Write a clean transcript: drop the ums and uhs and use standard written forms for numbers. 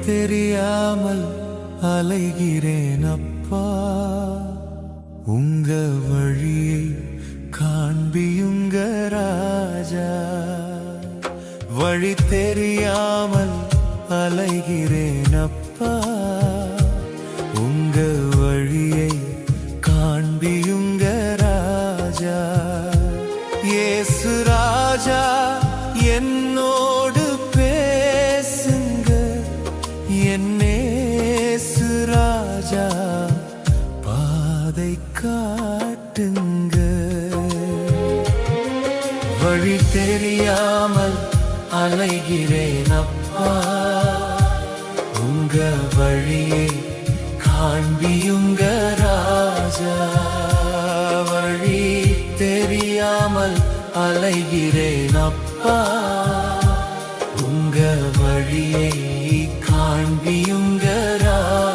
தெரியாமல் அலைகிறேன் அப்பா. உங்க வழியை காண்பியுங்க ராஜா. வழி தெரியாமல் அலைகிறேன் அப்பா. உங்க வழியை காண்பியுங்க ராஜா. இயேசு ராஜா என்னோடு பேசுங்க. என்னேசு ராஜா பாதை காட்டுங்க. வழி தெரியாமல் அலைகிறேன் அப்பா. உங்க வழியை காண்பியுங்க ராஜா. வழி தெரியாமல் அலைகிறேன் அப்பா. உங்க வழியை காண்பியுங்க ராஜா.